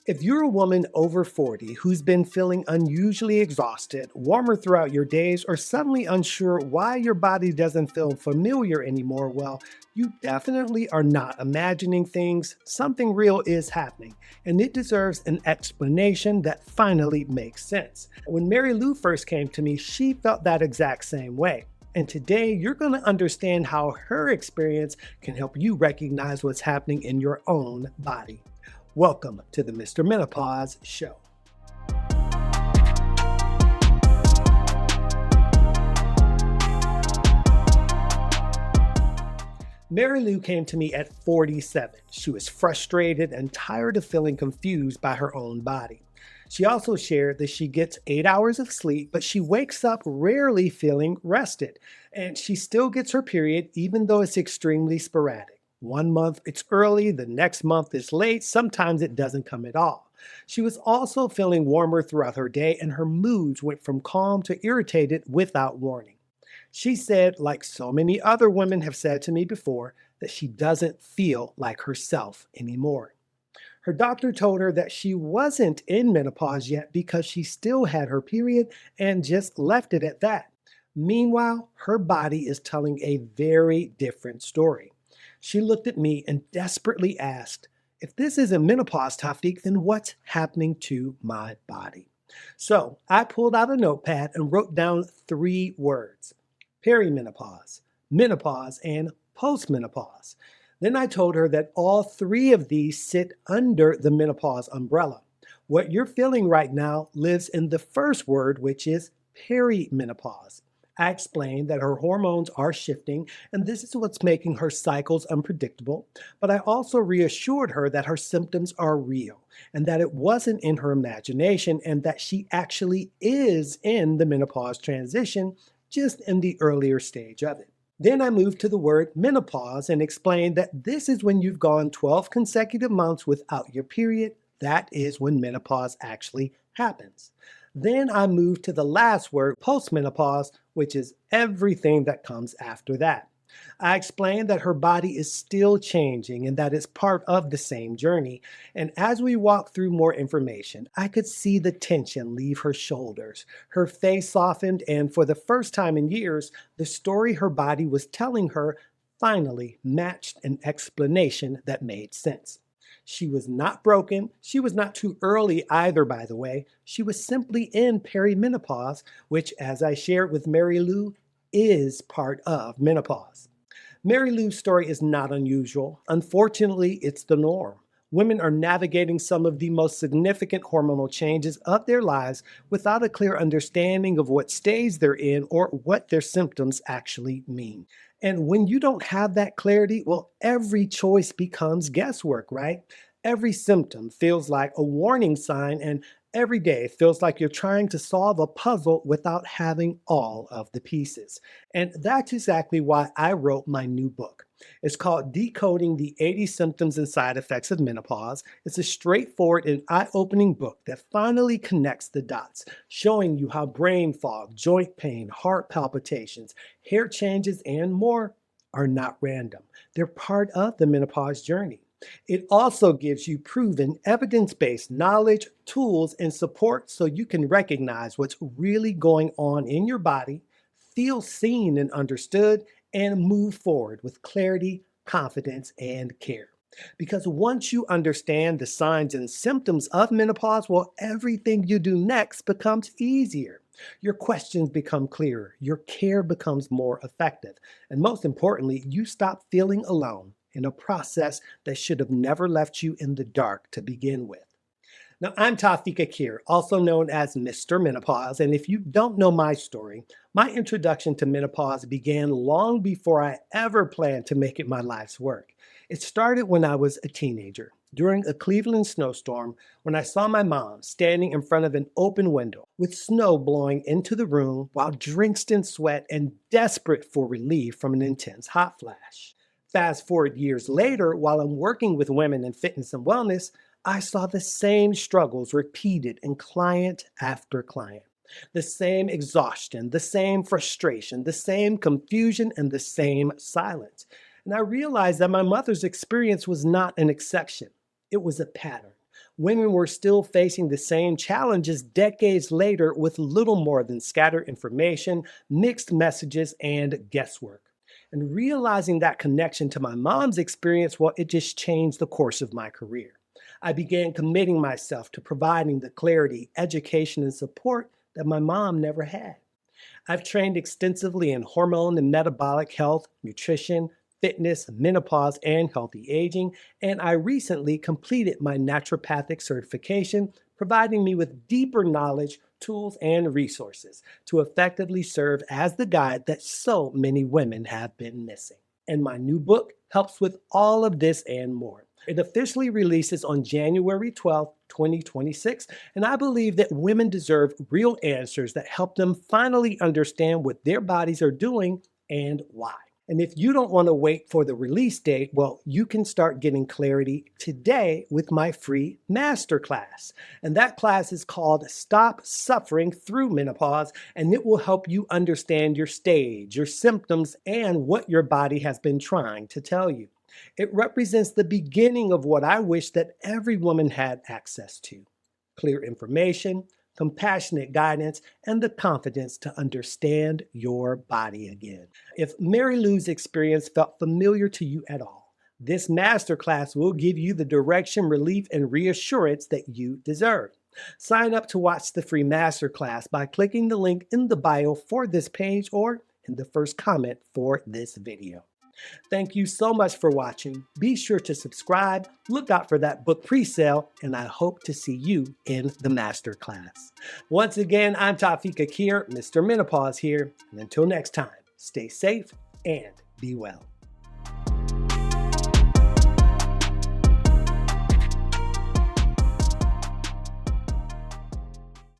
If you're a woman over 40 who's been feeling unusually exhausted, warmer throughout your days, or suddenly unsure why your body doesn't feel familiar anymore, well, you definitely are not imagining things. Something real is happening, and it deserves an explanation that finally makes sense. When Marilu first came to me, she felt that exact same way. And today, you're going to understand how her experience can help you recognize what's happening in your own body. Welcome to the Mr. Menopause Show. Marilu came to me at 47. She was frustrated and tired of feeling confused by her own body. She also shared that she gets 8 hours of sleep, but she wakes up rarely feeling rested. And she still gets her period, even though it's extremely sporadic. One month it's early, the next month it's late, sometimes it doesn't come at all. She was also feeling warmer throughout her day, and her moods went from calm to irritated without warning. She said, like so many other women have said to me before, that she doesn't feel like herself anymore. Her doctor told her that she wasn't in menopause yet because she still had her period and just left it at that. Meanwhile, her body is telling a very different story. She looked at me and desperately asked, if this isn't menopause, Tafiq, then what's happening to my body? So I pulled out a notepad and wrote down 3 words: perimenopause, menopause, and postmenopause. Then I told her that all 3 of these sit under the menopause umbrella. What you're feeling right now lives in the first word, which is perimenopause. I explained that her hormones are shifting, and this is what's making her cycles unpredictable. But I also reassured her that her symptoms are real, and that it wasn't in her imagination, and that she actually is in the menopause transition, just in the earlier stage of it. Then I moved to the word menopause and explained that this is when you've gone 12 consecutive months without your period. That is when menopause actually happens. Then I moved to the last word, postmenopause, which is everything that comes after that. I explained that her body is still changing and that it's part of the same journey. And as we walked through more information, I could see the tension leave her shoulders. Her face softened, and for the first time in years, the story her body was telling her finally matched an explanation that made sense. She was not broken. She was not too early either, by the way. She was simply in perimenopause, which, as I shared with Marilu, is part of menopause. Marilu's story is not unusual. Unfortunately, it's the norm. Women are navigating some of the most significant hormonal changes of their lives without a clear understanding of what stage they're in or what their symptoms actually mean. And when you don't have that clarity, well, every choice becomes guesswork, right? Every symptom feels like a warning sign, and every day feels like you're trying to solve a puzzle without having all of the pieces. And that's exactly why I wrote my new book. It's called Decoding the 80 Symptoms and Side Effects of Menopause. It's a straightforward and eye-opening book that finally connects the dots, showing you how brain fog, joint pain, heart palpitations, hair changes, and more are not random. They're part of the menopause journey. It also gives you proven, evidence-based knowledge, tools, and support so you can recognize what's really going on in your body, feel seen and understood, and move forward with clarity, confidence, and care. Because once you understand the signs and symptoms of menopause, well, everything you do next becomes easier. Your questions become clearer, your care becomes more effective, and most importantly, you stop feeling alone in a process that should have never left you in the dark to begin with. Now, I'm Tafiq Akhir, also known as Mr. Menopause, and if you don't know my story, my introduction to menopause began long before I ever planned to make it my life's work. It started when I was a teenager, during a Cleveland snowstorm, when I saw my mom standing in front of an open window with snow blowing into the room while drenched in sweat and desperate for relief from an intense hot flash. Fast forward years later, while I'm working with women in fitness and wellness, I saw the same struggles repeated in client after client. The same exhaustion, the same frustration, the same confusion, and the same silence. And I realized that my mother's experience was not an exception. It was a pattern. Women were still facing the same challenges decades later with little more than scattered information, mixed messages, and guesswork. And realizing that connection to my mom's experience, well, it just changed the course of my career. I began committing myself to providing the clarity, education, and support that my mom never had. I've trained extensively in hormone and metabolic health, nutrition, fitness, menopause, and healthy aging, and I recently completed my naturopathic certification, providing me with deeper knowledge, tools, and resources to effectively serve as the guide that so many women have been missing. And my new book helps with all of this and more. It officially releases on January 12th, 2026, and I believe that women deserve real answers that help them finally understand what their bodies are doing and why. And if you don't want to wait for the release date, well, you can start getting clarity today with my free masterclass. And that class is called Stop Suffering Through Menopause, and it will help you understand your stage, your symptoms, and what your body has been trying to tell you. It represents the beginning of what I wish that every woman had access to: clear information, compassionate guidance, and the confidence to understand your body again. If Marilu's experience felt familiar to you at all, this masterclass will give you the direction, relief, and reassurance that you deserve. Sign up to watch the free masterclass by clicking the link in the bio for this page or in the first comment for this video. Thank you so much for watching. Be sure to subscribe, look out for that book pre-sale, and I hope to see you in the masterclass. Once again, I'm Tafiq Akhir, Mr. Menopause here, and until next time, stay safe and be well.